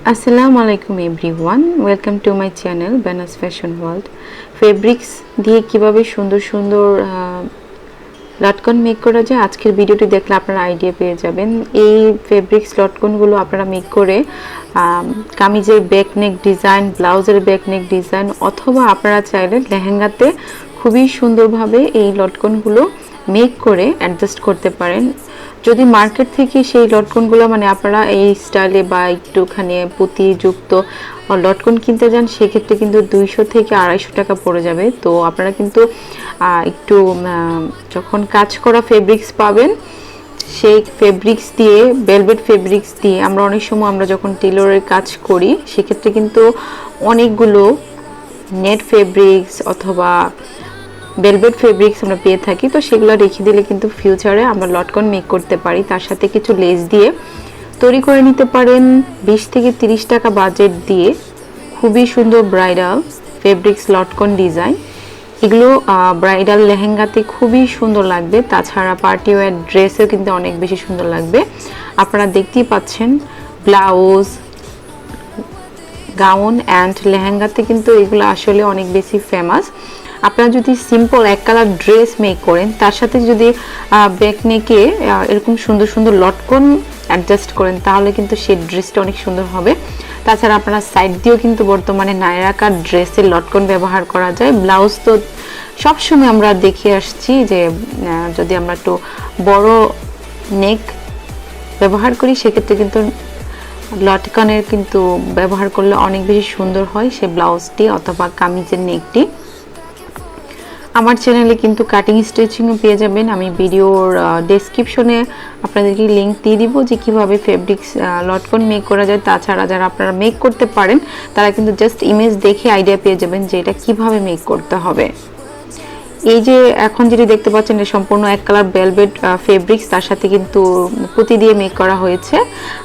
আসসালামু আলাইকুম everyone, welcome to my channel বেনাস fashion world. Fabrics দিয়ে কিভাবে সুন্দর সুন্দর লটকন মেক করা যায় আজকের ভিডিওটি দেখলে আপনারা আইডিয়া পেয়ে যাবেন। এই ফেব্রিক্স লটকনগুলো আপনারা মেক করে কামিজের ব্যাক নেক ডিজাইন, ব্লাউজের ব্যাক নেক ডিজাইন অথবা আপনারা চাইলে লেহেঙ্গাতে খুবই সুন্দরভাবে এই লটকনগুলো মেক করে অ্যাডজাস্ট করতে পারেন। যদি মার্কেট থেকে সেই লটকনগুলো আপনারা এই স্টাইলে বা একটুখানি পুঁতিযুক্ত লটকন কিনতে যান, সেক্ষেত্রে কিন্তু 200 থেকে 250 টাকা পড়ে যাবে। তো আপনারা কিন্তু একটু যখন কাজ করা ফেব্রিক্স পাবেন, সেই ফেব্রিক্স দিয়ে, ভেলভেট ফেব্রিক্স দিয়ে আমরা অনেক সময় যখন টেলরের কাজ করি, সেক্ষেত্রে কিন্তু অনেকগুলো নেট ফেব্রিক্স অথবা ভেলভেট ফেব্রিক্স আমরা পেয়ে থাকি। তো সেগুলো রেখে দিলে কিন্তু ফিউচারে আমরা লটকন মেক করতে পারি। তার সাথে কিছু লেস দিয়ে তৈরি করে নিতে পারেন 20 থেকে 30 টাকা বাজেট দিয়ে খুবই সুন্দর ব্রাইডাল ফেব্রিক্স লটকন ডিজাইন। এগুলো ব্রাইডাল লেহেঙ্গাতে খুবই সুন্দর লাগবে, তাছাড়া পার্টি ওয়্যার ড্রেসেও কিন্তু অনেক বেশি সুন্দর লাগবে। আপনারা দেখতেই পাচ্ছেন ব্লাউজ, গাউন অ্যান্ড লেহেঙ্গাতে কিন্তু এগুলো আসলে অনেক বেশি ফেমাস। আপনারা যদি সিম্পল এক কালার ড্রেস মেক করেন, তার সাথে যদি ব্যাক নেকে এরকম সুন্দর সুন্দর লটকন অ্যাডজাস্ট করেন, তাহলে কিন্তু সেই ড্রেসটা অনেক সুন্দর হবে। তাছাড়া আপনারা সাইড দিয়েও কিন্তু বর্তমানে নায়রাকার ড্রেসের লটকন ব্যবহার করা যায়। ব্লাউজ তো সবসময় আমরা দেখে আসছি যে যদি আমরা একটু বড় নেক ব্যবহার করি, সেক্ষেত্রে কিন্তু লটকনের কিন্তু ব্যবহার করলে অনেক বেশি সুন্দর হয় সে ব্লাউজটি অথবা কামিজের নেকটি। আমার চ্যানেলে কিন্তু কাটিং স্টিচিংও পেয়ে যাবেন। আমি ভিডিওর ডেসক্রিপশনে আপনাদেরকে লিঙ্ক দিয়ে দিব যে কীভাবে ফেব্রিক্স লটকন মেক করা যায়। তাছাড়া যারা আপনারা মেক করতে পারেন, তারা কিন্তু জাস্ট ইমেজ দেখে আইডিয়া পেয়ে যাবেন যে এটা কীভাবে মেক করতে হবে। এই যে এখন যেটি দেখতে পাচ্ছেন, এটা সম্পূর্ণ এক কালার ভেলভেট ফেব্রিক্স, তার সাথে কিন্তু পুঁতি দিয়ে মেক করা হয়েছে,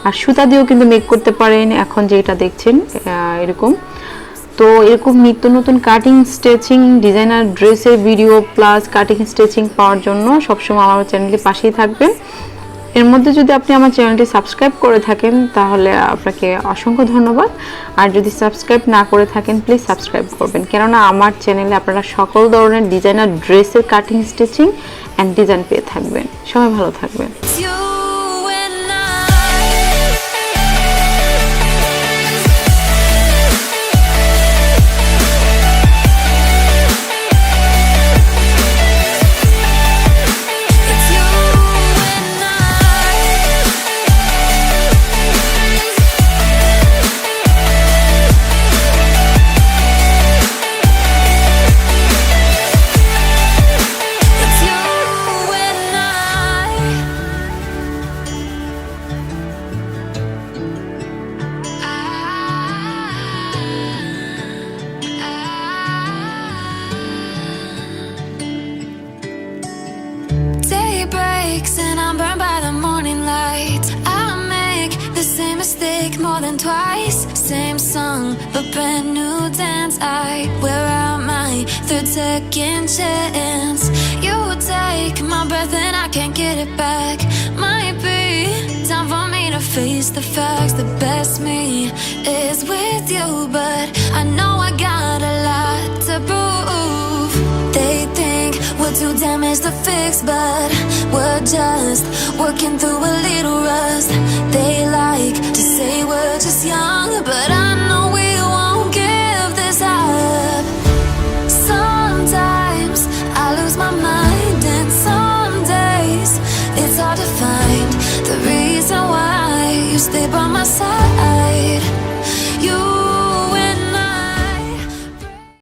আর সুতা দিয়েও কিন্তু মেক করতে পারেন। এখন যেটা দেখছেন এরকম। তো এরকম নিত্য নতুন কাটিং স্টিচিং ডিজাইনার ড্রেসের ভিডিও প্লাস কাটিং স্টিচিং পাওয়ার জন্য সবসময় আমার চ্যানেলটি পাশেই থাকবেন। এর মধ্যে যদি আপনি আমার চ্যানেলটি সাবস্ক্রাইব করে থাকেন, তাহলে আপনাকে অসংখ্য ধন্যবাদ। আর যদি সাবস্ক্রাইব না করে থাকেন, প্লিজ সাবস্ক্রাইব করবেন, কেননা আমার চ্যানেলে আপনারা সকল ধরনের ডিজাইনার ড্রেসের কাটিং স্টিচিং অ্যান্ড ডিজাইন পেয়ে থাকবেন। সবাই ভালো থাকবেন। And I'm burned by the morning light. I make the same mistake more than twice. Same song, but brand new dance. I wear out my third second chance. You take my breath and I can't get it back. Might be time for me to face the facts. The best me is with you, but I know I got a lot to prove. They think we're too damaged to fix, but we're just working through a little rust. They like to say we're just young, but I know we won't give this up. Sometimes I lose my mind, and some days it's hard to find the reason why you stay by my side.